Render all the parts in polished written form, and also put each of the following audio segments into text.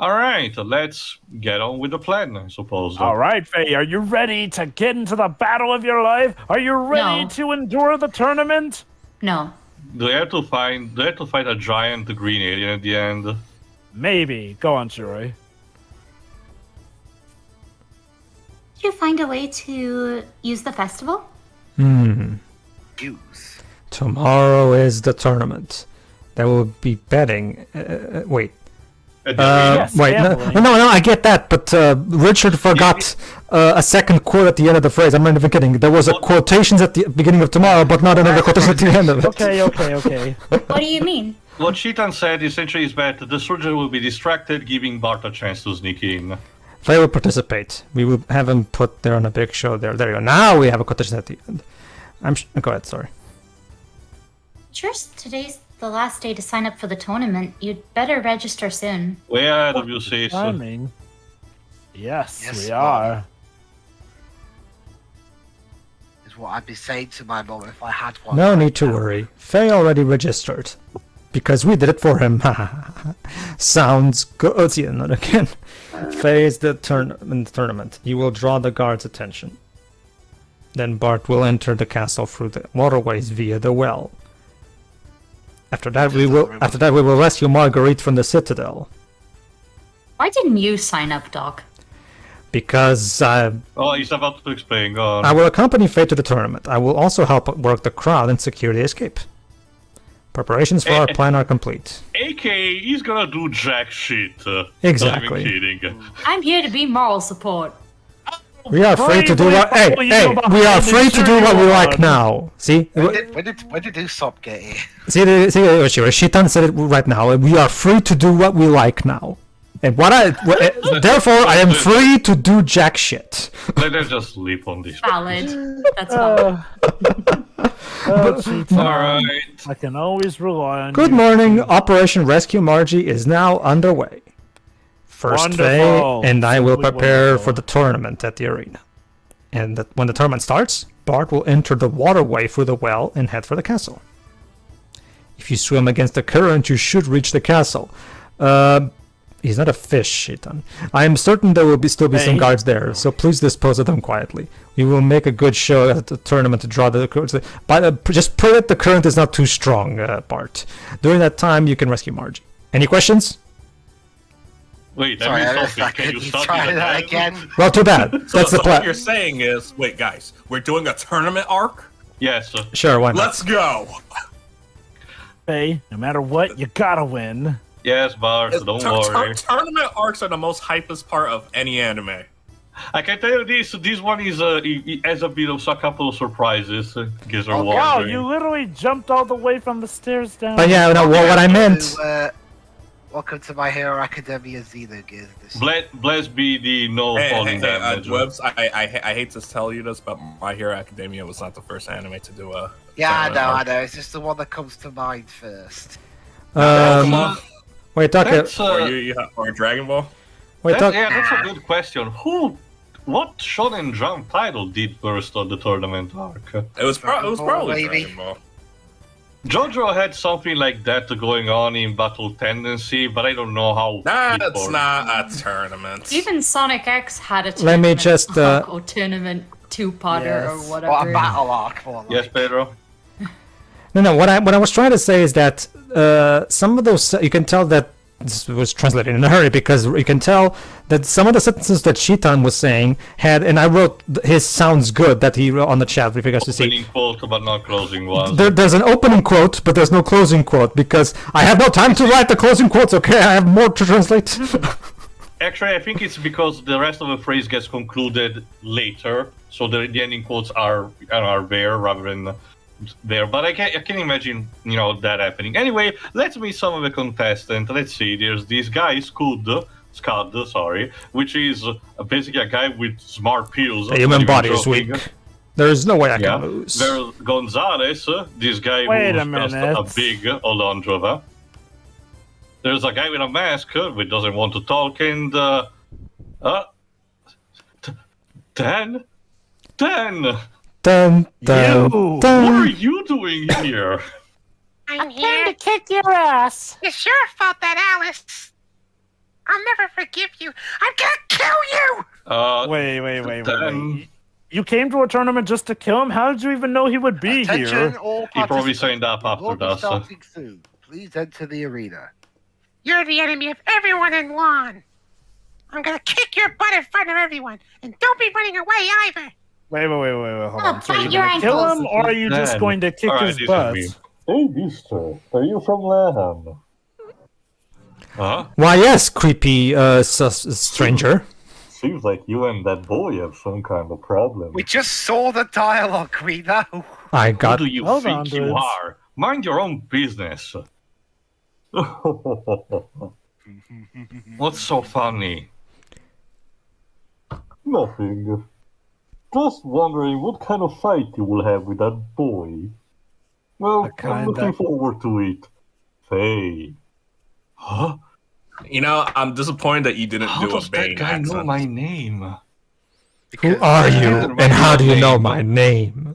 Alright, let's get on with the plan, I suppose. All right, Faye, are you ready to get into the battle of your life? Are you ready No. to endure the tournament? No. Do I have to fight a giant green alien at the end? Maybe. Go on, Shiroi. Did you find a way to use the festival? Use. Tomorrow is the tournament. There will be betting. Wait. At the arena? Wait, gambling. no, I get that, but Richard forgot a second quote at the end of the phrase. I'm not even kidding. There was a quotations at the beginning of tomorrow, but not another quotation at the end of it. Okay. What do you mean? What Citan said essentially is that the soldier will be distracted, giving Bart a chance to sneak in. Faye will participate. We will have him put there on a big show there. There you go. Now we have a quotation at the end. Go ahead, sorry. Sure, today's the last day to sign up for the tournament. You'd better register soon. Where do you say so? Timing. Yes, Yes, we Mom. are. Is what I'd be saying to my mom if I had one. No right need to now. worry. Faye already registered. Because we did it for him. Sounds good. Yeah, not again. Faye is the tournament. You will draw the guard's attention. Then Bart will enter the castle through the waterways via the well. After that we will rescue Marguerite from the citadel. Why didn't you sign up, Doc? Because Oh, he's about to explain. Go on. I will accompany Faye to the tournament. I will also help work the crowd and secure the escape. Preparations for our plan are complete. AKA, he's gonna do jack shit. Exactly. Not even kidding. I'm here to be moral support. We are free to do Bravely what follow you we behind are and free to cheer do you what we like on. now. See? When did Usopp get here? See, Citan said it right now. We are free to do what we like now. And therefore, I am free to do jack shit. Let's just sleep on this. Valid. That's valid. Citan, Alright. I can always rely on Good you. morning. Operation Rescue Margie is now underway. First, Faye Wonderful. and I will Simply prepare wonderful. for the tournament at the arena. And when the tournament starts, Bart will enter the waterway through the well and head for the castle. If you swim against the current, you should reach the castle. He's not a fish, Citan. I am certain there will still be some Hey. guards there, so please dispose of them quietly. We will make a good show at the tournament to draw the current. But just pray that the current is not too strong, Bart. During that time, you can rescue Margie. Any questions? Wait, Sorry, I I missed something. Can you start try it that again? again? Well, too bad. So, That's the what plan. you're saying is, wait, guys, we're doing a tournament arc? Yes. Sure, why not? Let's go. Hey, no matter what, you gotta win. Yes, Bart, don't worry. Tournament arcs are the most hypest part of any anime. I can tell you this. This one is it has a bit of a couple of surprises. Gives her Wow, wondering. you literally jumped all the way from the stairs down. But yeah, no, what I meant. Welcome to My Hero Academia Xenogears. Blessed be the no falling damage. Webs, I hate to tell you this, but My Hero Academia was not the first anime to do a. Yeah, I tournament know. arc. It's just the one that comes to mind first. Wait, talk. That's, Or Dragon Ball. Wait, talk. that's a good question. What Shonen Jump title did first on the tournament arc? It was probably Maybe. Dragon Ball. JoJo had something like that going on in Battle Tendency, but I don't know how. That's before. not a tournament. Even Sonic X had a tournament Let me just, arc or tournament two-parter Yes. or What whatever. a battle arc more like. Yes, Pedro. No. What I was trying to say is that some of those you can tell that this was translated in a hurry because you can tell that some of the sentences that Citan was saying had, and I wrote his sounds good that he wrote on the chat if you guys to see. Opening quote, but not closing one. There's an opening quote, but there's no closing quote because I have no time to write the closing quotes. Okay, I have more to translate. Actually, I think it's because the rest of the phrase gets concluded later, so the ending quotes are there rather than there. But I can imagine that happening. Anyway, let's meet some of the contestants. Let's see. There's this guy Scud, which is basically a guy with smart pills. The human Not even body is joking. weak. There's no way I Yeah. can lose. There's Gonzalez, this guy Wait a who's just minute. a big Olondrova. There's a guy with a mask who doesn't want to talk, and 10. Dun, You. dun, What are dun. you doing here? I'm here. to kick your ass. It's your fault that Alice. I'll never forgive you. I'm gonna kill you! Wait. You came to a tournament just to kill him? How did you even know he would be Attention, here? all He probably participants. signed up We after will be that. starting soon. Please enter the arena. You're the enemy of everyone in lawn. I'm gonna kick your butt in front of everyone, and don't be running away either. Wait, hold Oh, on. So bite you're your gonna kill ankles. him, or are you just Then- going to kick Alright, his this is butt? me. Hey, mister, are you from Laham? Huh? Why, yes, creepy stranger. Seems like you and that boy have some kind of problem. We just saw the dialogue, we know. I Who got. do you Hold think on, you dudes. are? Mind your own business. What's so funny? Nothing. Just wondering what kind of fight you will have with that boy. Well, I'm looking forward to it. Faye. Huh? You know, I'm disappointed that you didn't How do does a that Bane guy accent. know my name? Who are you, Because- and how do you know my name?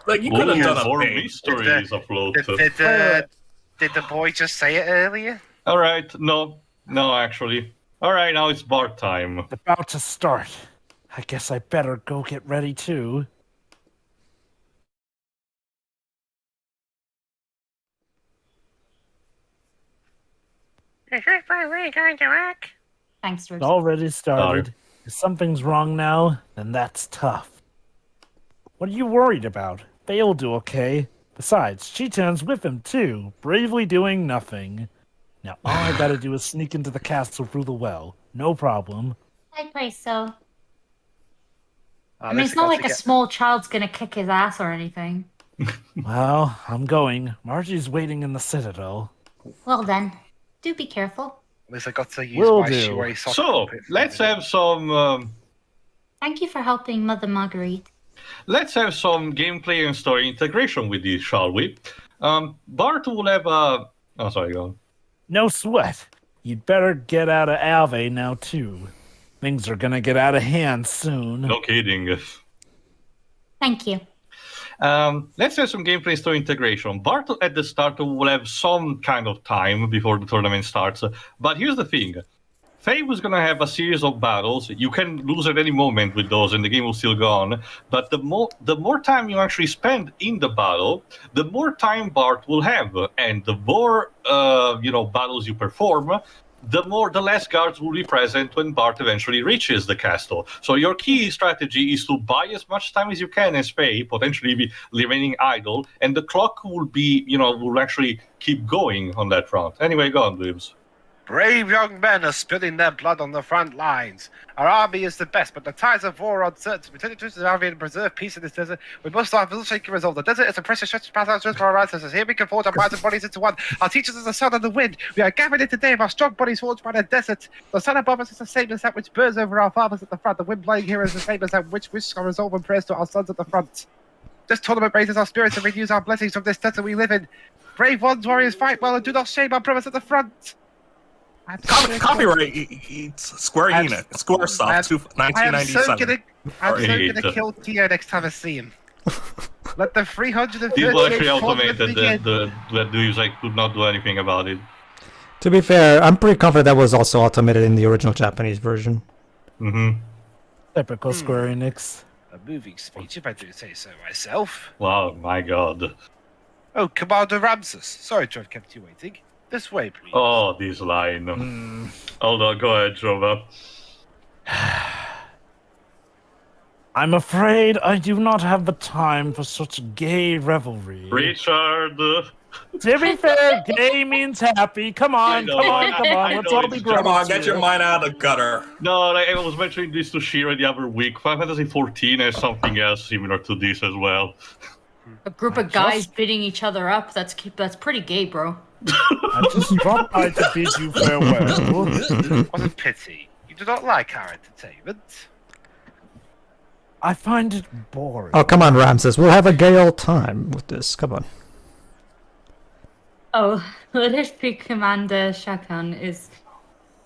Like, you could have done a More Bane. mysteries afloat. Did the boy just say it earlier? Alright, no, actually. Alright, now it's Bart time. About to start. I guess I better go get ready too. Is this my way going to work? Thanks, Rose. It's already started. If something's wrong now, then that's tough. What are you worried about? They'll do okay. Besides, Citan's with him too, bravely doing nothing. Now all I gotta do is sneak into the castle through the well. No problem. I pray so. I mean, it's not like a small child's gonna kick his ass or anything. Well, I'm going. Margie's waiting in the citadel. Well then, do be careful. At least I got to use Will my do. shui socket So, puppet for let's a minute. have some... Thank you for helping Mother Marguerite. Let's have some gameplay and story integration with this, shall we? Bart will have a... Oh, sorry, go on. No sweat. You'd better get out of Alve now too. Things are gonna get out of hand soon. No kidding. Thank you. Let's have some gameplay and story integration. Bart at the start will have some kind of time before the tournament starts. But here's the thing. Faye was going to have a series of battles. You can lose at any moment with those, and the game will still go on. But the more time you actually spend in the battle, the more time Bart will have, and the more battles you perform, the less guards will be present when Bart eventually reaches the castle. So your key strategy is to buy as much time as you can as Faye, potentially be remaining idle, and the clock will will actually keep going on that front. Anyway, go on, Dibs. Brave young men are spilling their blood on the front lines. Our army is the best, but the tides of war are uncertain. To return to the army and preserve peace in this desert, we must have a shaking resolve. The desert is a precious stretch past our for our ancestors. Here we can forge our minds and bodies into one. Our teachers is the sun and the wind. We are gathered here today of our strong bodies forged by the desert. The sun above us is the same as that which burns over our fathers at the front. The wind blowing here is the same as that which our resolve and prayers to our sons at the front. This tournament raises our spirits and renews our blessings from this desert we live in. Brave ones, warriors, fight well and do not shame our brothers at the front. Copyright Square I'm- Enix, Squaresoft, I am so 1997. gonna kill Tio next time I see him. Let the 338 These were actually tournament automated. begin. The dudes could not do anything about it. To be fair, I'm pretty confident that was also automated in the original Japanese version. Mm-hmm. Typical Square Enix. A moving speech, if I do say so myself. Wow, my God. Oh, Commander Ramses. Sorry to have kept you waiting. This way, please. Oh, this line. Hold on, go ahead, Jova. I'm afraid I do not have the time for such gay revelry. Richard. To be fair, gay means happy. Come I on, know, come on, come I on. know Let's all it's be just- grown Come on, get your mind out of the gutter. No, I was mentioning this to Shira the other week. Final Fantasy 14 has something else similar to this as well. A group of guys bidding each other up. That's pretty gay, bro. I just dropped by to bid you farewell. What a pity. You do not like our entertainment. I find it boring. Oh, come on, Ramses. We'll have a gay old time with this. Come on. Oh, let it be Commander Shakan is...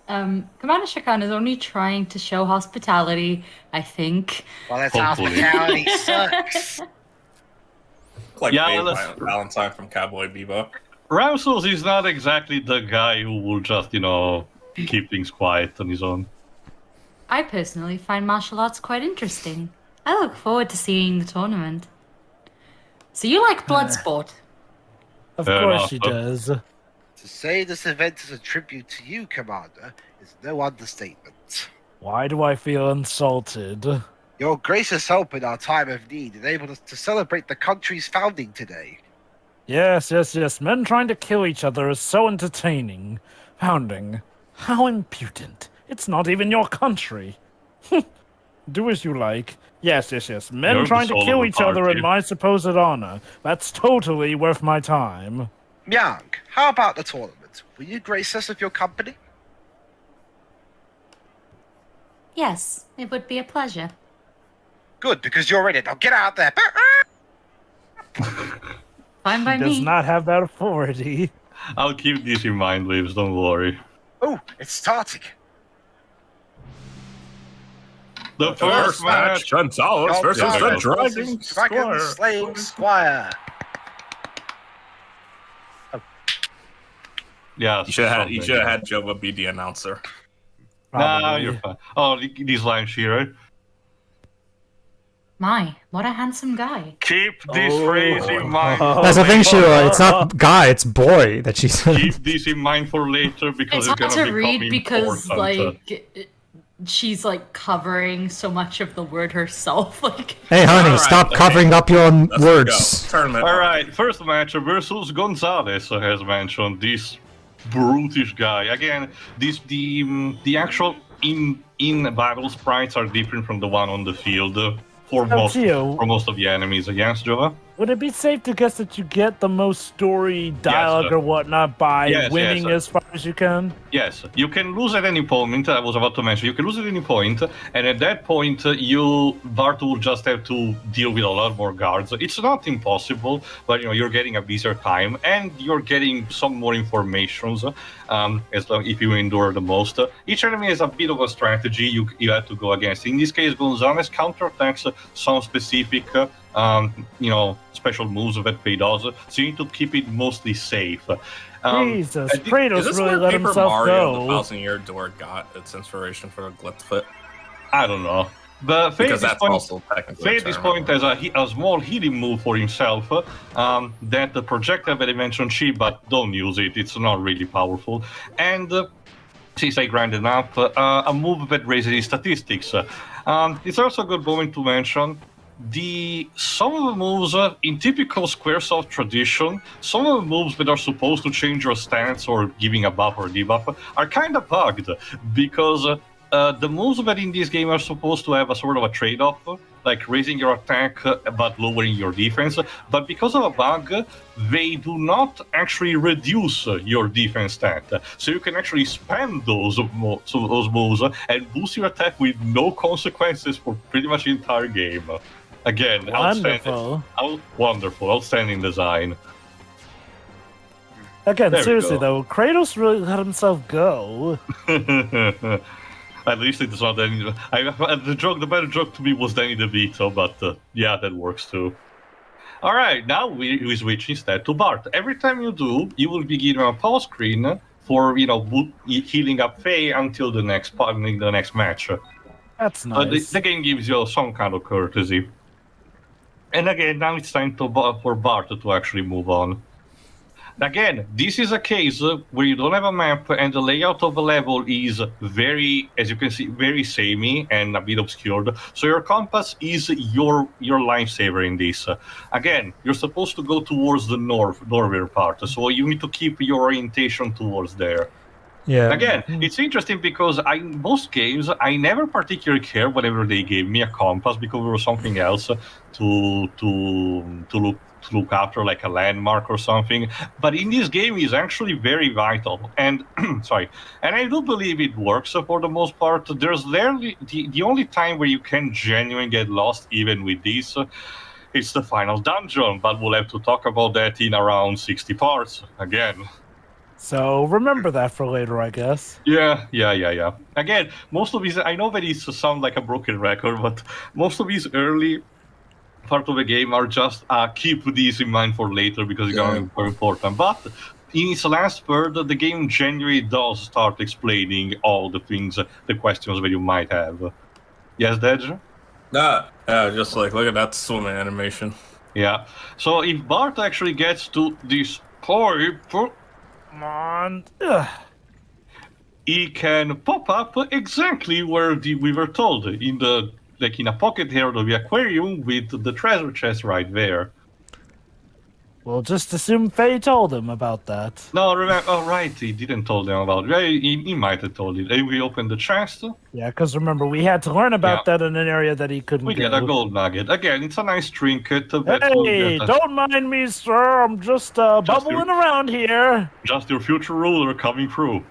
Commander Shakan is only trying to show hospitality, I think. Well, that's Hopefully. hospitality sucks. Like Yeah, Faye let's- Valentine from Cowboy Bebop. Ramses is not exactly the guy who will just, keep things quiet on his own. I personally find martial arts quite interesting. I look forward to seeing the tournament. So you like Bloodsport? Of Fair course enough. she does. To say this event is a tribute to you, Commander, is no understatement. Why do I feel insulted? Your gracious help in our time of need enabled us to celebrate the country's founding today. Yes. Men trying to kill each other is so entertaining. Founding. How impudent. It's not even your country. Do as you like. Yes. Men You're the trying to soul kill of the each other in party. my supposed honor. That's totally worth my time. Myang, how about the tournament? Will you grace us with your company? Yes, it would be a pleasure. Good, because you're in it. Now get out there. Fine by He does me. not have that authority. I'll keep this in mind, Lives, don't worry. Oh, it's starting. The first match! Gonzalez versus the Gonzalez Dragon versus Dragon Slaying Squire. Yeah, You should have had Jova be the announcer. Nah, Probably. you're fine. Oh, these lines here, right? My, what a handsome guy. Keep this phrase in mind. That's the thing, Sheila. It's not guy, it's boy that she's. Keep this in mind for later because It's it's, hard gonna to become read because, important. she's, covering so much of the word herself. Hey, honey, Alright, stop okay. covering up your own Let's words. go. Tournament. All right, first match versus Gonzalez has mentioned this brutish guy. Again, the actual in battle sprites are different from the one on the field for most of the enemies. Yes, Jova? Would it be safe to guess that you get the most story dialogue sir. or whatnot by Yes, winning sir. as far as you can? Yes, you can lose at any point. I was about to mention you can lose at any point, and at that point, Bart will just have to deal with a lot more guards. It's not impossible, but you're getting a busier time, and you're getting some more informations. As long if you endure the most, each enemy has a bit of a strategy you have to go against. In this case, Gonzalez counterattacks some specific. Special moves that Pay does, so you need to keep it mostly safe. Jesus, Is Kratos this really where let Paper himself Mario, the go. 1,000-Year Door, got its inspiration for the Glitz Pit? I don't know, but Faye Because at this that's point, also technically Faye at this point has a small healing move for himself. That the projectile that I mentioned, but don't use it. It's not really powerful. And since I grinded up, a move that raises his statistics. It's also a good moment to mention. Some of the moves in typical Squaresoft tradition, some of the moves that are supposed to change your stance or giving a buff or debuff are kind of bugged because the moves that in this game are supposed to have a sort of a trade-off, like raising your attack but lowering your defense. But because of a bug, they do not actually reduce your defense stat. So you can actually spam those moves and boost your attack with no consequences for pretty much the entire game. Again, Wonderful. Outstanding design. Again, There we seriously go. though, Kratos really let himself go. At least it's not any. The better joke to me was Danny DeVito, but yeah, that works too. All right, now we switch instead to Bart. Every time you do, you will be given a pause screen for healing up Faye until the next match. That's nice. The game gives you some kind of courtesy. And again, now it's time for Bart to actually move on. Again, this is a case where you don't have a map and the layout of the level is very, as you can see, very samey and a bit obscured. So your compass is your lifesaver in this. Again, you're supposed to go towards the northern part, so you need to keep your orientation towards there. Yeah. Again, it's interesting because most games I never particularly care whenever they gave me a compass because there was something else to look after, like a landmark or something. But in this game, it's actually very vital. And sorry, and I do believe it works for the most part. There's rarely the only time where you can genuinely get lost, even with this. It's the final dungeon, but we'll have to talk about that in around 60 parts again. So remember that for later, I guess. Yeah. Again, most of these, I know that it sounds like a broken record, but most of these early part of the game are just keep these in mind for later because it's going to be very important. But in its last third, the game genuinely does start explaining all the things, the questions that you might have. Yes, Dej? Just like, look at that swimming animation. Yeah. So if Bart actually gets to this point, Come on. Ugh. he can pop up exactly where we were told, in a pocket here of the aquarium with the treasure chest right there. We'll just assume Faye told him about that. No, remember? Oh, right, he didn't tell them about it. He might have told it. We opened the chest. Yeah, because remember, we had to learn about that in an area that he couldn't We go. get a gold nugget. Again, it's a nice trinket. Hey, don't mind me, sir. I'm just bubbling around here. Just your future ruler coming through.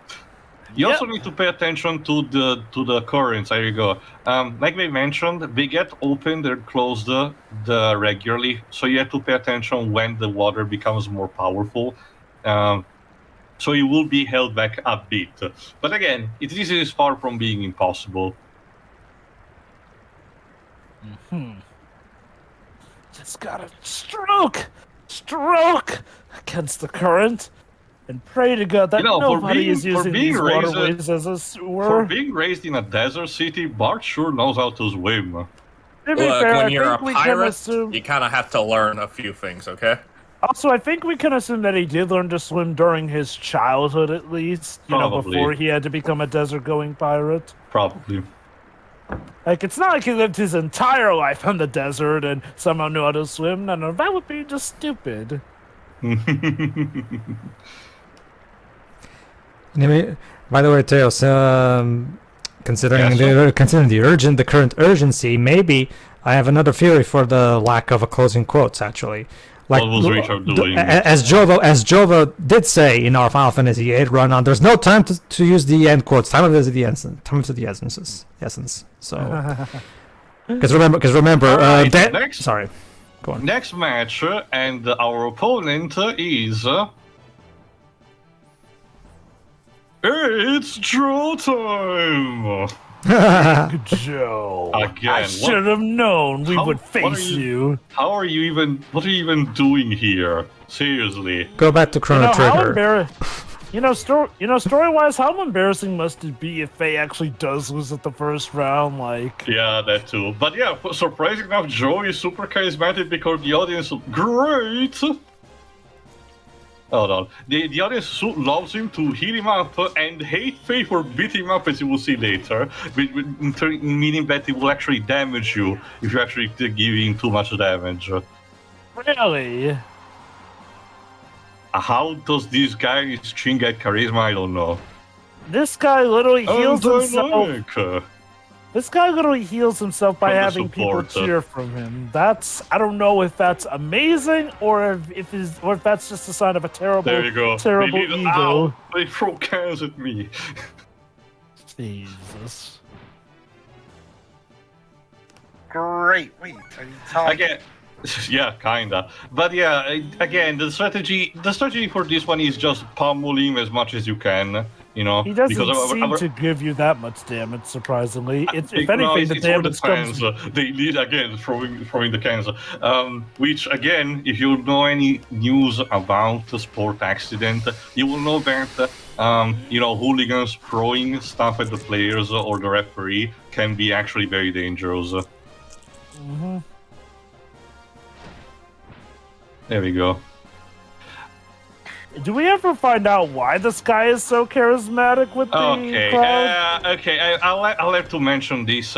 You also need to pay attention to the currents. There you go. Like we mentioned, they get opened and closed regularly, so you have to pay attention when the water becomes more powerful. So you will be held back a bit. But again, this is far from being impossible. Just gotta stroke against the current. And pray to God that nobody is using these waterways as a sewer. For being raised in a desert city, Bart sure knows how to swim. Look, when you're a pirate, you kind of have to learn a few things, okay? Also, I think we can assume that he did learn to swim during his childhood, at least. Probably. Before he had to become a desert-going pirate. Probably. Like, it's not like he lived his entire life on the desert and somehow knew how to swim. No, that would be just stupid. Anyway, by the way, Teos, considering the current urgency, maybe I have another theory for the lack of a closing quotes. Actually, like what was Richard doing? As Jova did say in our Final Fantasy VIII run-on, there's no time to use the end quotes. Time of the essence. So, because remember, sorry, go on. Next match, and our opponent is. It's draw time! Joe. Again, I should have known we would face you. What are you even doing here? Seriously. Go back to Chrono Trigger. Story-wise, how embarrassing must it be if Faye actually does lose at the first round? Yeah, that too. But yeah, surprising enough, Joe is super charismatic because the audience great. Hold on. The audience loves him to heal him up and hate Faye for beating him up, as you will see later, meaning that it will actually damage you if you actually give him too much damage. Really? How does this guy's chin get charisma? I don't know. This guy literally heals himself. This guy literally heals himself by having people cheer from him. I don't know if that's amazing or if that's just a sign of a terrible ego. Ow, they throw cans at me. Jesus. Great. Wait, are you talking? Again, yeah, kinda. But yeah, again, the strategy for this one is just pummel him as much as you can. He doesn't seem to give you that much damage, surprisingly. If anything, the damage comes... They lead, again, throwing the cans. Which, again, if you know any news about the sport accident, you will know that, hooligans throwing stuff at the players or the referee can be actually very dangerous. Mm-hmm. There we go. Do we ever find out why this guy is so charismatic with the crowd? I'll have to mention this.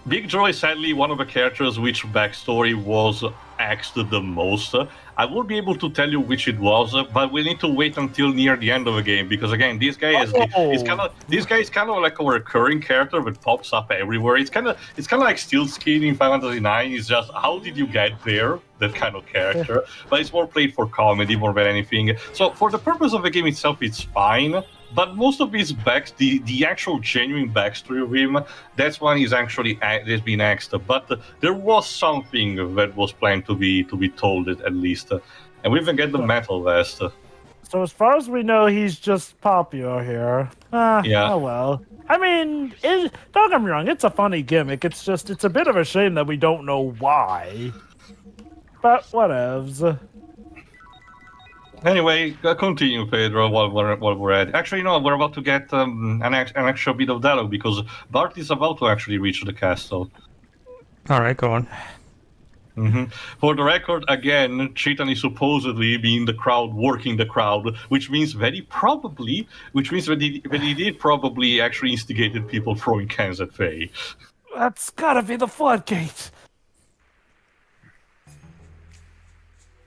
Big Joe is sadly one of the characters which backstory was axed the most. I won't be able to tell you which it was, but we need to wait until near the end of the game because again, this guy is kind of like a recurring character that pops up everywhere. It's kind of like Steel Skin in Final Fantasy IX. It's just how did you get there? That kind of character, but it's more played for comedy more than anything. So for the purpose of the game itself, it's fine. But most of his the actual genuine backstory of him, that's one is actually has been axed. But there was something that was planned to be told at least, and we even get the metal vest. So as far as we know, he's just popular here. Yeah. Oh well. I mean, don't get me wrong, it's a funny gimmick. It's a bit of a shame that we don't know why. But whatevs. Anyway, continue, Pedro, while we're at. Actually, no, we're about to get an extra bit of dialogue because Bart is about to actually reach the castle. All right, go on. For the record, again, Citan is supposedly being the crowd, working the crowd, which means that he did probably actually instigated people throwing cans at Faye. That's gotta be the floodgate.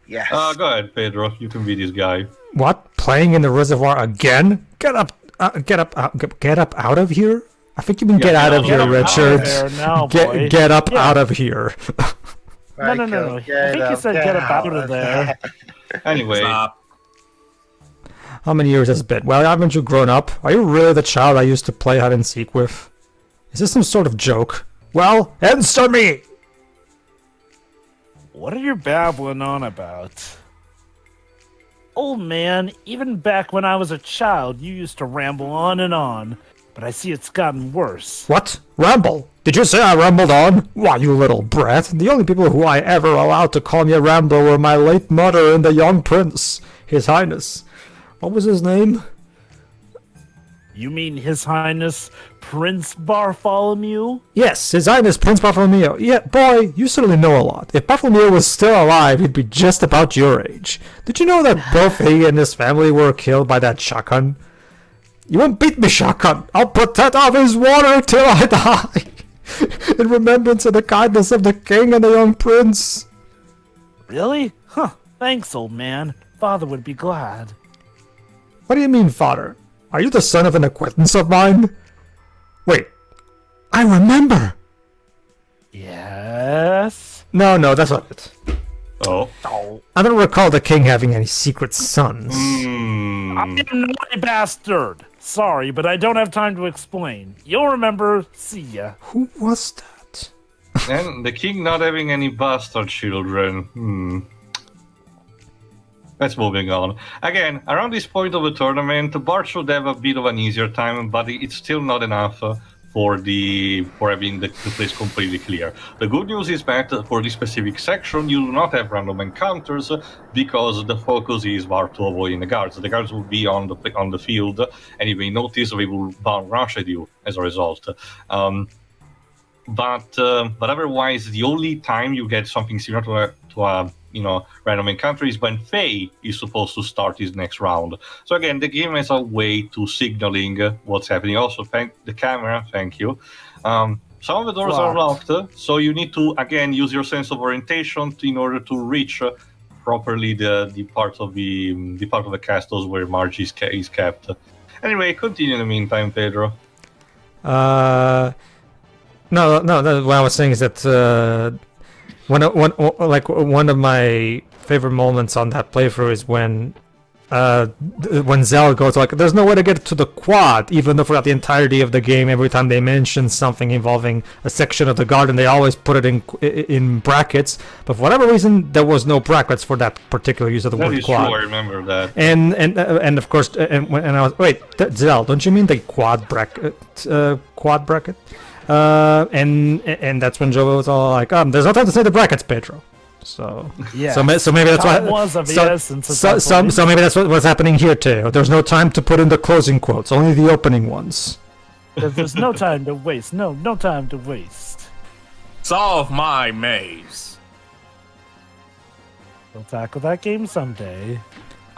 Yes. Go ahead, Pedro. You can be this guy. What? Playing in the reservoir again? Get up out of here. I think you mean get out of here, Richard. Get up out of here. No. I think you said get up out of there. Anyway. Stop. How many years has it been? Well, haven't you grown up? Are you really the child I used to play hide and seek with? Is this some sort of joke? Well, answer me! What are you babbling on about? Old man, even back when I was a child, you used to ramble on and on. But I see it's gotten worse. What? Ramble? Did you say I rambled on? Why, you little brat. The only people who I ever allowed to call me a rambler were my late mother and the young prince, His Highness. What was his name? You mean His Highness Prince Bartholomew? Yes, His Highness Prince Bartholomew. Yeah, boy, you certainly know a lot. If Bartholomew was still alive, he'd be just about your age. Did you know that both he and his family were killed by that shotgun? You won't beat me, shotgun. I'll put that off his water till I die. In remembrance of the kindness of the king and the young prince. Really? Huh. Thanks, old man. Father would be glad. What do you mean, father? Are you the son of an acquaintance of mine? Wait, I remember. Yes? No, that's not it. Oh. I don't recall the king having any secret sons. I'm a naughty bastard. Sorry, but I don't have time to explain. You'll remember. See ya. Who was that? And the king not having any bastard children. Let's moving on. Again, around this point of the tournament, Bart should have a bit of an easier time, but it's still not enough for having the place completely clear. The good news is that for this specific section, you do not have random encounters because the focus is Bart to avoiding the guards. The guards will be on the field, and you may notice they will bound rush at you as a result. But otherwise, the only time you get something similar to a random encounter is when Faye is supposed to start his next round. So again, the game has a way to signaling what's happening. Also, thank the camera. Thank you. Some of the doors are locked, so you need to again use your sense of orientation in order to reach properly the part of the castles where Margie is kept. Anyway, continue in the meantime, Pedro. No. What I was saying is that one of my favorite moments on that playthrough is when Zell goes like, "There's no way to get to the quad," even though throughout the entirety of the game, every time they mention something involving a section of the garden, they always put it in brackets. But for whatever reason, there was no brackets for that particular use of the word quad. That is true. I remember that. And of course, and I was Zell, don't you mean the quad bracket? And that's when Joe was all like, "There's no time to say the brackets, Pedro." So yeah. So maybe that's why. So maybe that's what's happening here too. There's no time to put in the closing quotes, only the opening ones. There's no time to waste. No time to waste. Solve my maze. We'll tackle that game someday.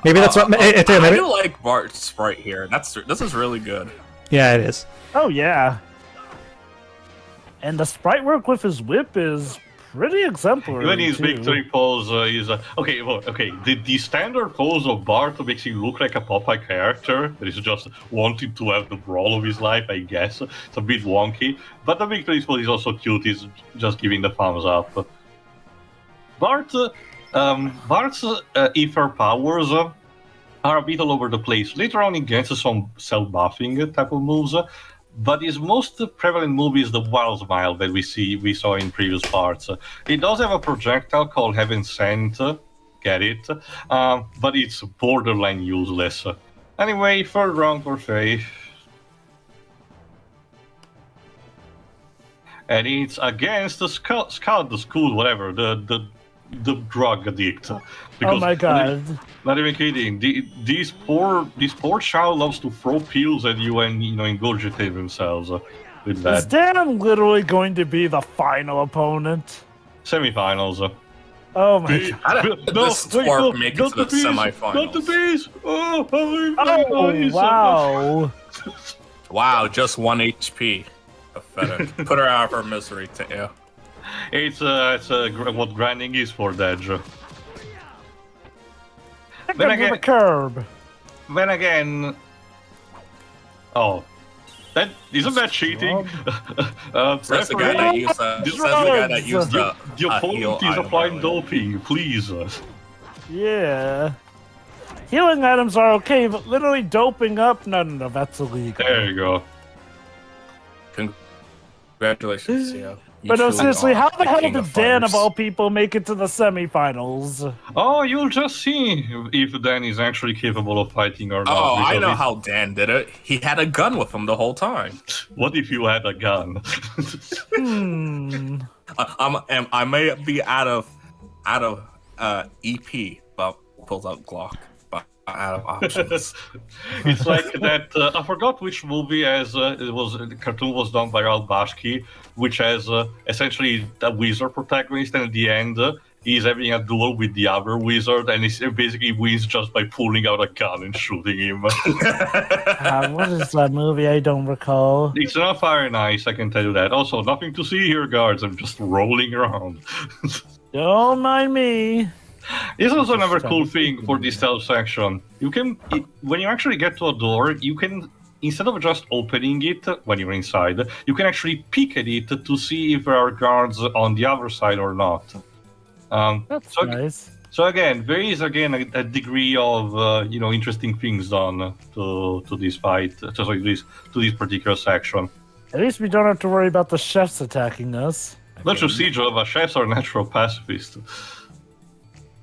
Maybe that's what. I do like Bart's sprite here. This is really good. Yeah, it is. Oh yeah. And the sprite work with his whip is pretty exemplary. Even his too. victory pose is okay. The standard pose of Bart makes him look like a Popeye character that is just wanting to have the brawl of his life. I guess it's a bit wonky, but the victory pose is also cute. He's just giving the thumbs up. Bart's ether powers are a bit all over the place. Later on, he gets some self-buffing type of moves. But his most prevalent move is the Wild Smile that we saw in previous parts. It does have a projectile called Heaven Sent, get it, but it's borderline useless. Anyway, third round for Faye. And it's against the Scout, the school, whatever, the drug addict. Oh my god. Not even kidding. This poor child loves to throw pills at you and ingurgitate themselves with Is that. Dan literally going to be the final opponent? Semifinals. Oh my god. How did this twerp make it to the semifinals? Not the bees! Oh, Oh, wow. Wow, just 1 HP. Pathetic. Put her out of her misery, Teo. It's what grinding is for Dej. The curb. Then again, that isn't that cheating? That's the guy that used the opponent is applying doping, please. Yeah. Healing items are okay, but literally doping up? No, that's illegal. There you go. Congratulations, Teo. But no, seriously, how the hell king did of Dan, fighters. of all people, make it to the semifinals? Oh, you'll just see if Dan is actually capable of fighting or not. Oh, I because know how Dan did it. He had a gun with him the whole time. What if you had a gun? I may be out of EP, but pulls out Glock. But out of options. It's like that. I forgot which movie the cartoon was done by Al Bashki, which has essentially a wizard protagonist, and at the end he's having a duel with the other wizard, and he basically wins just by pulling out a gun and shooting him. What is that movie? I don't recall. It's not very nice, I can tell you that. Also, nothing to see here, guards. I'm just rolling around. Don't mind me. This is also another cool thing for this stealth section. When you actually get to a door, you can, instead of just opening it when you're inside, you can actually peek at it to see if there are guards on the other side or not. That's nice. So again, there is a degree of interesting things done to this fight, to this particular section. At least we don't have to worry about the chefs attacking us. Don't you see, Jova? Chefs are natural pacifists.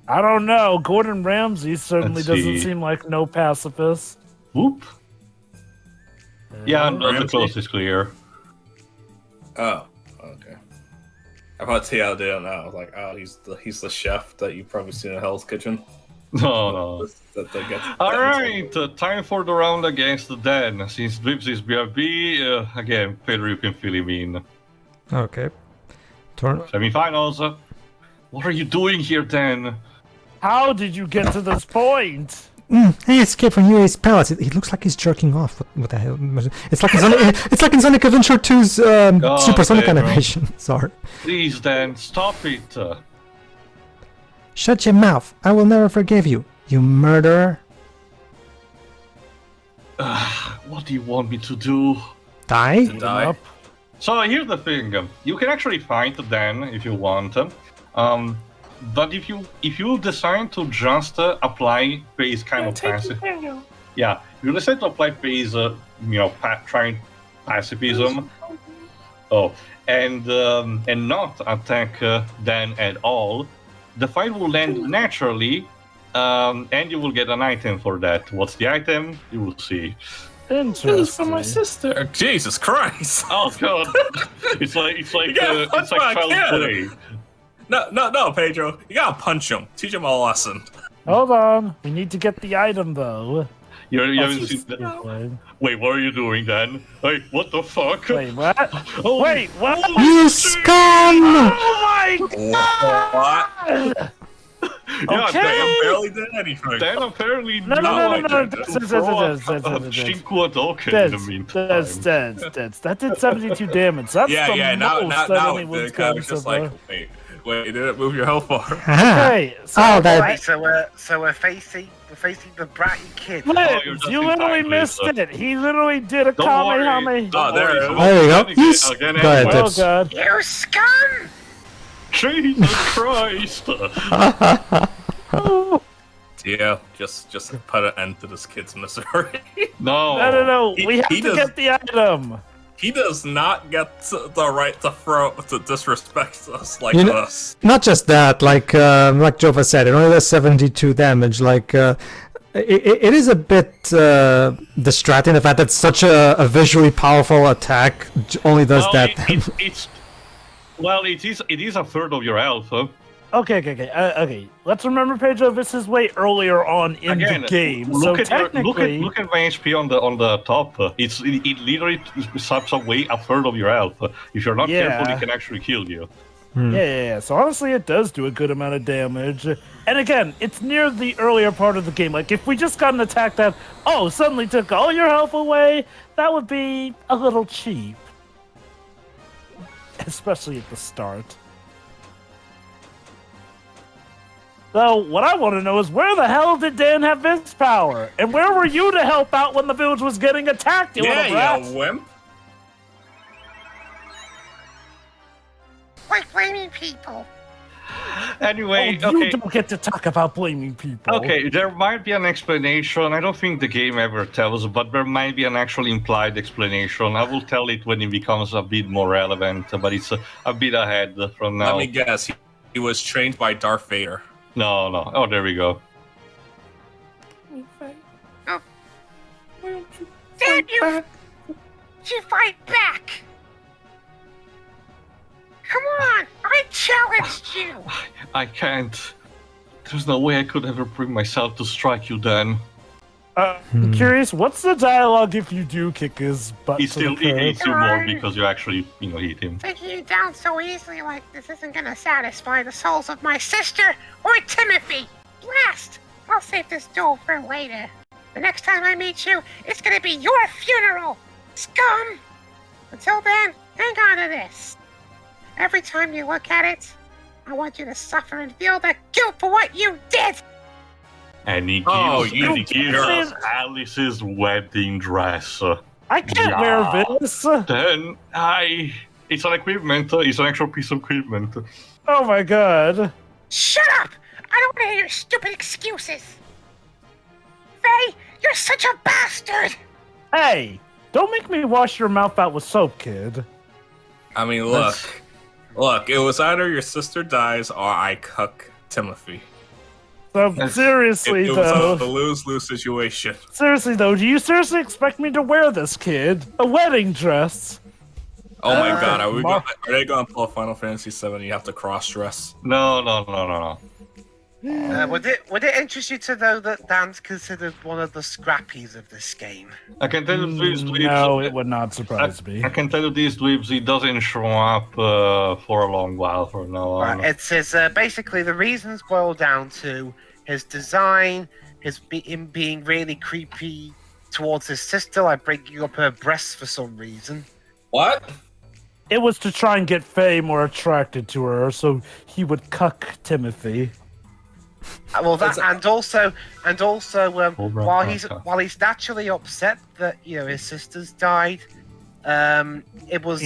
I don't know. Gordon Ramsay certainly Let's doesn't see. seem like no pacifist. Whoop. Yeah, the Ramsay? coast is clear. Oh, okay. I thought Teo didn't know. I was like, oh, he's the chef that you've probably seen in Hell's Kitchen. No. Alright, time for the round against the Dan. Since Drips is BRB, again, Pedro, you can fill him in. Okay. Turn. Semifinals. What are you doing here, Dan? How did you get to this point? He escaped from UA's palace. He looks like he's jerking off. What the hell? It's like it's like in Sonic Adventure 2's Supersonic Pedro. animation. Sorry. Please, Dan, stop it. Shut your mouth. I will never forgive you, you murderer. What do you want me to do? Die? Die. So here's the thing. You can actually fight Dan if you want. But if you decide to just apply phase kind of passive, if you decide to apply phase, trying pacifism, and not attack Dan at all, the fight will end naturally, and you will get an item for that. What's the item? You will see. Interesting. This is for my sister. Jesus Christ! Oh god, it's like child play. No, Pedro. You gotta punch him. Teach him a lesson. Hold on. We need to get the item, though. You haven't seen that? Wait, what are you doing then? Hey, what the fuck? Wait, what? Oh, Wait, what? You scum! Oh my What? god! Yeah, Okay. I barely did anything. Dan apparently No. Shinku Adoken in the meantime. That did 72 damage. That's the Now most that it anyone's did. I done was so just far. like, wait, did it move your health bar? Okay, so Oh, that. Right, so we're facing the bratty kid. Liz, you're just you in literally time, missed Liz. it. He literally did a Don't worry. Kamehameha. Don't there worry. it is. There you go. You Again, go ahead, anyway. Oh Tips. god. You scum! Jesus Christ! Yeah, just put an end to this kid's misery. No. No. We have he to does- get the item. He does not get the right to disrespect us like You know- this. Not just that, like Jova said, it only does 72 damage. It is a bit distracting the fact that such a visually powerful attack only does Well, that. it is a third of your health. Okay. Let's remember, Pedro, this is way earlier on in the game. So technically, look at my HP on the top. It literally sucks away a third of your health. If you're not careful, it can actually kill you. Yeah. So honestly, it does do a good amount of damage. And again, it's near the earlier part of the game. Like, if we just got an attack that, suddenly took all your health away, that would be a little cheap. Especially at the start. So, what I want to know is, where the hell did Dan have this power? And where were you to help out when the village was getting attacked, you little rat? Yeah, wimp. Like blaming people. Anyway, You don't get to talk about blaming people. Okay, there might be an explanation. I don't think the game ever tells, but there might be an actual implied explanation. I will tell it when it becomes a bit more relevant, but it's a bit ahead from now. Let me guess. He was trained by Darth Vader. No. Oh, there we go. Damn you! You fight back! Come on! I challenged you! I can't. There's no way I could ever bring myself to strike you, Dan. I'm curious, what's the dialogue if you do kick his butt? He still hates you more because you actually, hit him. Taking you down so easily like this isn't gonna satisfy the souls of my sister or Timothy! Blast! I'll save this duel for later. The next time I meet you, it's gonna be your funeral! Scum! Until then, hang on to this. Every time you look at it, I want you to suffer and feel the guilt for what you did! And he gives us Alice's wedding dress. I can't wear this! Then it's an equipment. It's an actual piece of equipment. Oh my god. Shut up! I don't want to hear your stupid excuses! Faye, you're such a bastard! Hey! Don't make me wash your mouth out with soap, kid. I mean, look, it was either your sister dies or I cook Timothy. So, seriously, it though... was a lose-lose situation. Seriously, though, do you seriously expect me to wear this, kid? A wedding dress? Oh my god, are they going to pull a Final Fantasy VII and you have to cross-dress? No. Would it interest you to know that Dan's considered one of the scrappies of this game? I can tell you these dweebs. No, it would not surprise me. I can tell you these dweebs, he doesn't show up for a long while from now on. It's his, basically the reasons boil down to his design, him being really creepy towards his sister, like breaking up her breasts for some reason. What? It was to try and get Faye more attracted to her, so he would cuck Timothy. Well, that and also, while he's naturally upset that his sister's died, it was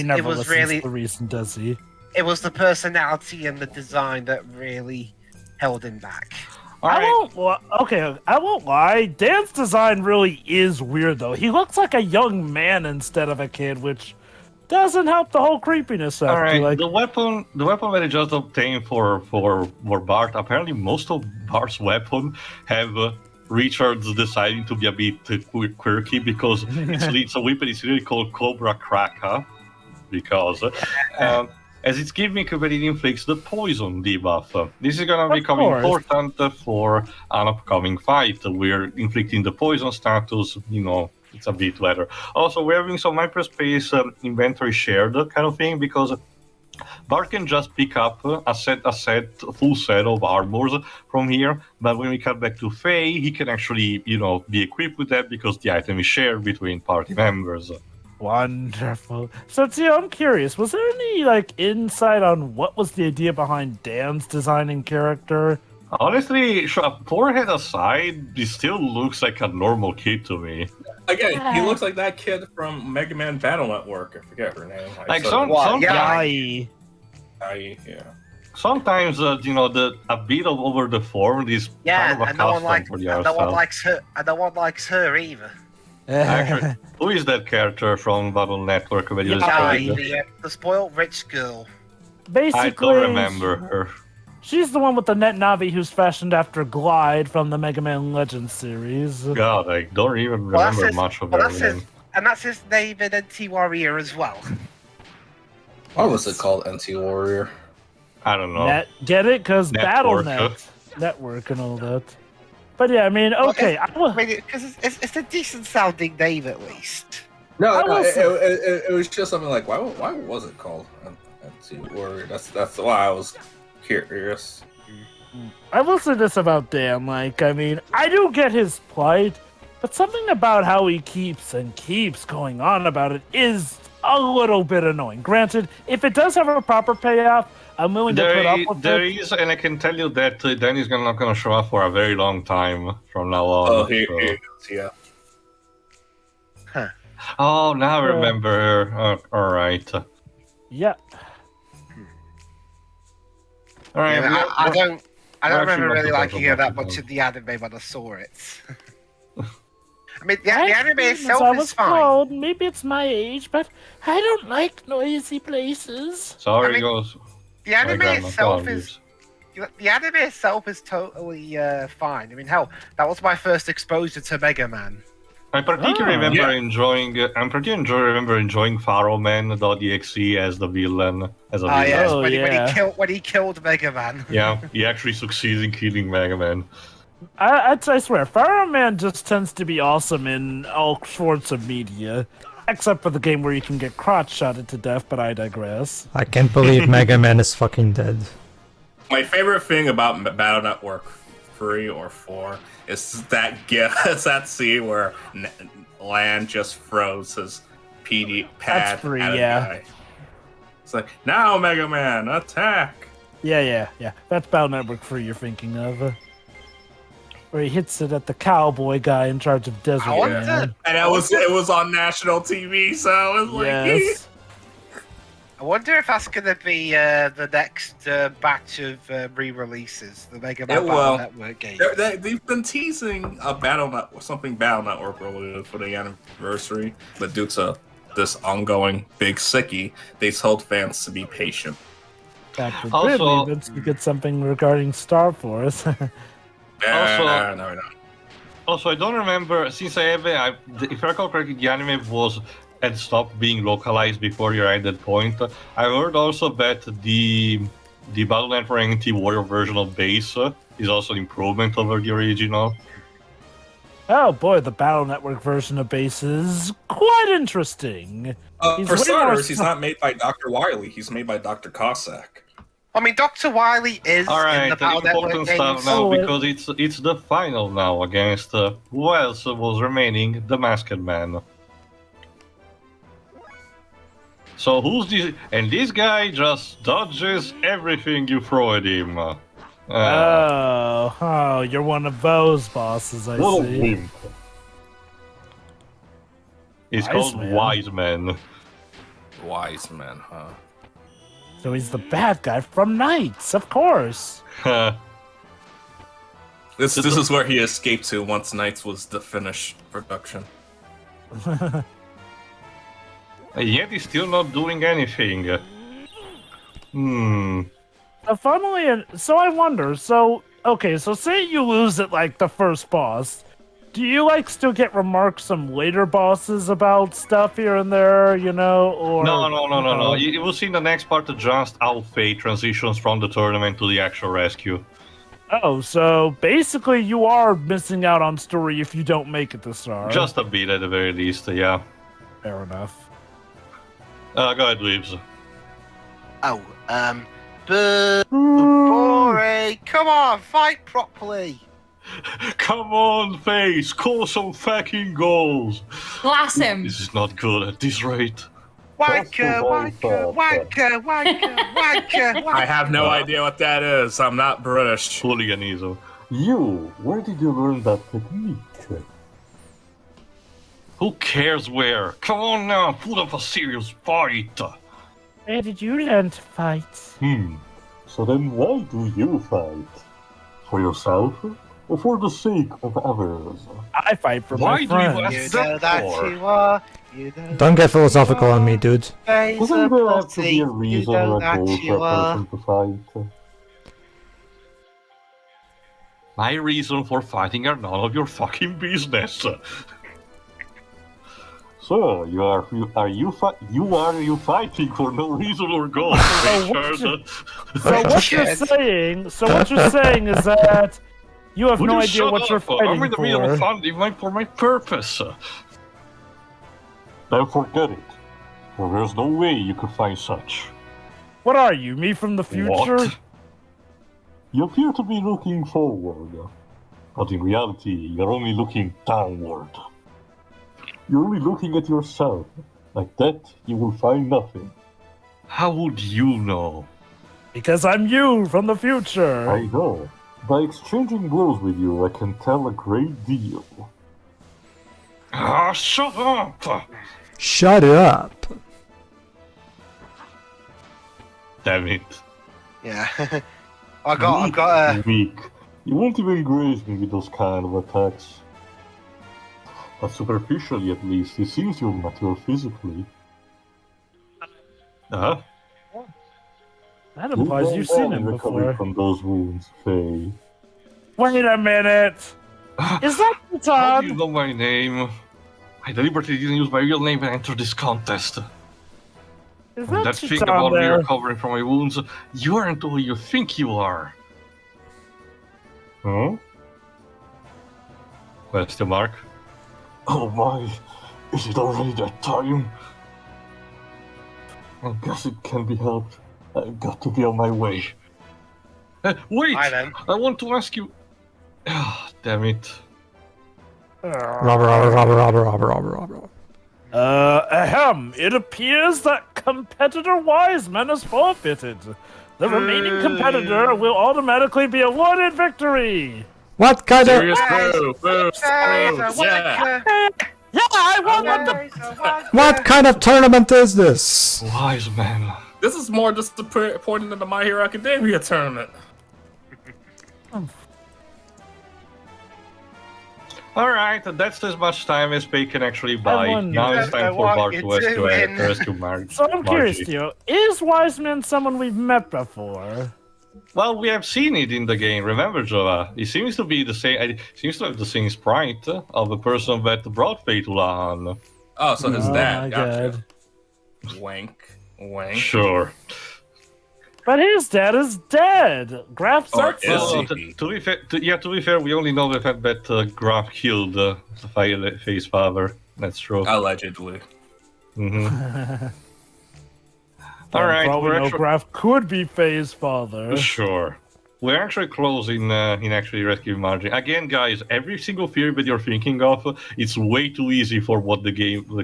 really the reason, does he? It was the personality and the design that really held him back. I won't lie. Dan's design really is weird, though. He looks like a young man instead of a kid, which doesn't help the whole creepiness. All right, the weapon that I just obtained for Bart. Apparently, most of Bart's weapon have Richard's deciding to be a bit quirky because it's a weapon. It's really called Cobra Cracker because as its gimmick, that it inflicts the poison debuff. This is gonna become important for an upcoming fight. We're inflicting the poison status. It's a bit better. Also, we're having some hyperspace inventory shared kind of thing because Bart can just pick up a full set of armors from here. But when we come back to Faye, he can actually, be equipped with that because the item is shared between party members. Wonderful. So, Tio, I'm curious. Was there any insight on what was the idea behind Dan's designing character? Honestly, forehead aside, he still looks like a normal kid to me. Again, he looks like that kid from Mega Man Battle Network. I forget her name. Sometimes, a bit of over the form is kind of a custom for the art style. No one likes her either. Actually, who is that character from Battle Network? The spoiled rich girl. Basically, I don't remember her. She's the one with the net Navi who's fashioned after Glide from the Mega Man Legends series. God, I don't even remember much of her name. And that's his name in NT Warrior as well. Why was it called NT Warrior? I don't know. Get it? Because Network. BattleNet, network and all that. But yeah, I mean, okay. Because it's a decent sounding name at least. No, I will say- it was just something like, why was it called SCWRM? That's why I was curious. I will say this about Dan. Like, I mean, I do get his plight, but something about how he keeps going on about it is a little bit annoying. Granted, if it does have a proper payoff, I'm willing to put up with There it. is, and I can tell you that Dan is not going to show up for a very long time from now on. Oh, he is, yeah. Oh, now I remember her. All right. Yeah. All right. Yeah, I don't actually remember not really so liking her that bad. much in the anime when I saw it. I mean, the I anime think itself I is was fine. told, maybe it's my age, but I don't like noisy places. Sorry, I mean, goes. The anime Grandma, itself go on, is. The anime itself is totally fine. I mean, hell, that was my first exposure to Mega Man. I particularly remember Yeah. remember enjoying Pharaohman.exe as the villain. As a villain. Yes, Oh, when he killed Mega Man. Yeah, he actually succeeds in killing Mega Man. I swear, Fire Man just tends to be awesome in all sorts of media. Except for the game where you can get crotch shotted to death, but I digress. I can't believe Mega Man is fucking dead. My favorite thing about Battle Network 3 or 4 is that that scene where Land just throws his PD pad That's free, at a yeah. guy. It's like, now Mega Man, attack! Yeah. That's Battle Network 3 you're thinking of. Where he hits it at the cowboy guy in charge of Desert I wonder- Man. And it was on national TV, so it was like, Yes. I wonder if that's going to be the next batch of re-releases, the Mega Man It Battle will. Network games. They've been teasing a something Battle Network related for the anniversary, but due to this ongoing big sickie, they told fans to be patient. God forbid Also- we get something regarding Star Force. No. Also, I don't remember, since if I recall correctly, the anime had stopped being localized before you're at that point. I heard also that the Battle Network NT Warrior version of base is also an improvement over the original. Oh boy, the Battle Network version of base is quite interesting. He's For way more starters, he's smart. not made by Dr. Wily, he's made by Dr. Cossack. I mean, Dr. Wily is All in right, the Battle Network important games. stuff now Oh, because it's the final now against who else was remaining? The Masked Man. So who's this? And this guy just dodges everything you throw at him. Oh, you're one of those bosses, I What a see. wimp. It's Wise called Man. Wise Man. Wise man, huh? So he's the bad guy from Knights, of course. This is where he escaped to once Knights was the finished production. Yet he's still not doing anything. So I wonder, so say you lose at like the first boss. Do you like still get remarks from later bosses about stuff here and there, you know, or No. You will see in the next part just how Fate transitions from the tournament to the actual rescue. Oh, so basically you are missing out on story if you don't make it this far. Just a bit at the very least, yeah. Fair enough. Go ahead, Leaves. Boring! Come on, fight properly! Come on, Face, score some fucking goals. Blast him. This is not good at this rate. Wanker, wanker, wanker, wanker, wanker, I wanker. have no idea what that is. I'm not British. Hooliganism. You, where did you learn that technique? Who cares where? Come on now, put up a serious fight. Where did you learn to fight? So then why do you fight? For yourself? Or for the sake of others? I fight for Why my do you friends. ask You know that for? you are. You know Don't get philosophical on me, dude. Doesn't there have to be a You reason know or a that goal you for a are. person to fight? My reason for fighting are none of your fucking business. So you are you fighting for no reason or goal? So what you're saying is that you have no idea what you're fighting I'm in the middle of for. funding for my purpose. Then forget it. For there's no way you could find such. What are you, me from the future? What? You appear to be looking forward, but in reality, you're only looking downward. You're only looking at yourself. Like that, you will find nothing. How would you know? Because I'm you from the future. I know. By exchanging blows with you, I can tell a great deal. Ah, shut up! Shut up. Damn it. Yeah. I've got a. Weak. You won't even graze me with those kind of attacks. But superficially, at least, it seems you're mature physically. Uh-huh. That implies you've seen him recovering before. from those wounds, Faye. Wait a minute. Is that How do you Citan? know my name? I deliberately didn't use my real name and enter this contest. Is And that that thing Citan about me there? recovering from my wounds, you aren't who you think you are. Huh? Question mark. Oh my, is it already that time? I guess it can be helped. I've got to be on my way. Wait! Hi then. I want to ask you. Ah, damn it. Robber. Ahem. It appears that competitor Wiseman has forfeited. The remaining competitor will automatically be awarded victory. What kind of... Serious boo, boo, Yeah. Yeah, I won the... What kind of tournament is this? Wise man. This is more disappointing than the My Hero Academia tournament. Alright, that's as much time as Pay can actually buy. wonder- Now it's time for what Bart you to rescue doing? Margie. So I'm curious, Theo. Is Wiseman someone we've met before? Well, we have seen it in the game. Remember, Jova? It seems to be the same. It seems to have the same sprite of the person that brought Pay to Lahan. Oh, so his Oh dad. my Gotcha. god. Wink. Sure. But his dad is dead. Graf Or Zartz. is Well, he? to be fair, to be fair, we only know the fact that Graf killed the Faye's father. That's true. Allegedly. Mm-hmm. All right, Probably we're no actually, Graf could be Faye's father. sure. We're actually close in actually rescuing Margie. Again, guys, every single theory that you're thinking of, it's way too easy for what the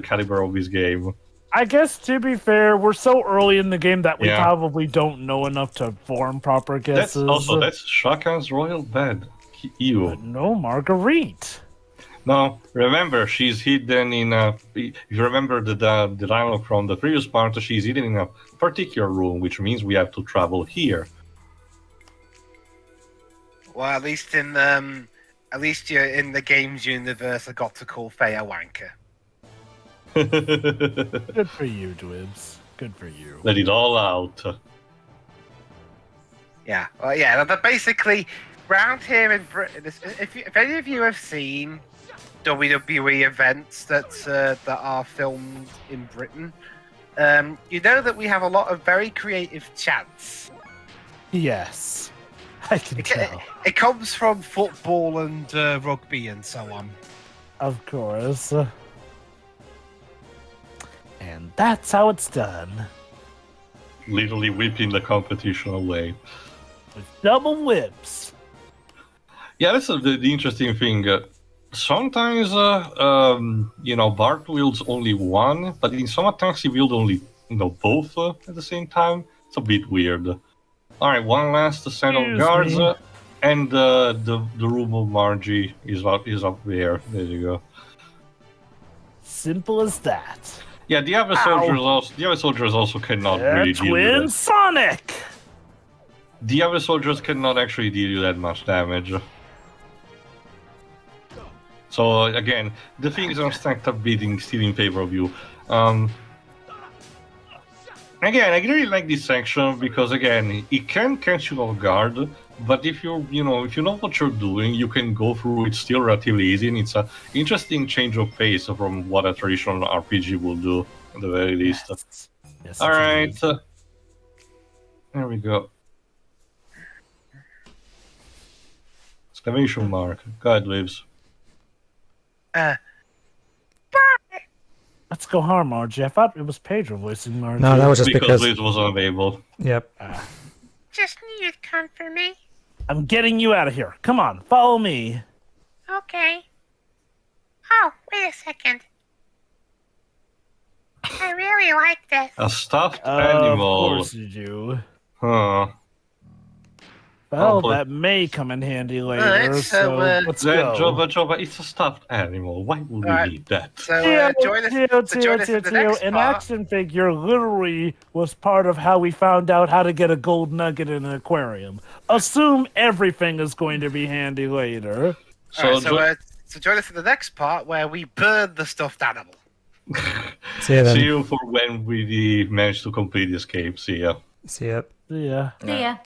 caliber of this game. I guess to be fair, we're so early in the game that we Yeah. probably don't know enough to form proper guesses. That's Shakan's royal bed. Ew. No, Marguerite. No, remember, she's hidden in a... If you remember the dialogue from the previous part, she's hidden in a particular room, which means we have to travel here. Well, at least you're in the games universe. I got to call Faye a wanker. Good for you, Dwibs. Good for you. Let it all out. Yeah, well, yeah. But basically, round here in Britain, if any of you have seen WWE events that are filmed in Britain, you know that we have a lot of very creative chants. Yes, I can tell. It comes from football and rugby and so on. Of course. And that's how it's done. Literally whipping the competition away. With double whips. Yeah, that's the interesting thing. Sometimes, Bart wields only one, but in some attacks he wields only, both at the same time. It's a bit weird. Alright, one last set of Excuse guards, me. and the room of Margie is up there. There you go. Simple as that. Yeah, the other soldiers also cannot They're really deal with Twin it. Sonic! The other soldiers cannot actually deal you that much damage. So again, the things are stacked up still in favor of you. Again, I really like this section because again, it can catch you off guard, But if if you know what you're doing, you can go through it still relatively easy, and it's a interesting change of pace from what a traditional RPG will do, at the very least. Yes, All it right, is. there we go. Exclamation mark. God lives. Let's go harm Margie. I thought it was Pedro voicing Margie. No, that was just Because because. Liz was unavailable. Yep. Just knew you'd come for me. I'm getting you out of here. Come on, follow me. Okay. Oh, wait a second. I really like this. A stuffed Of animal. course you do. Huh. Well, boy. that may come in handy later, Alright, so, let's Then, go. Jova, it's a stuffed animal. Why would we Alright. need that? So join us. Join us in the Theo, next an part. action figure literally was part of how we found out how to get a gold nugget in an aquarium. Assume everything is going to be handy later. Alright, so join us in the next part where we burn the stuffed animal. See ya then. See you for when we manage to complete the escape. See ya. See ya. Yeah. See ya.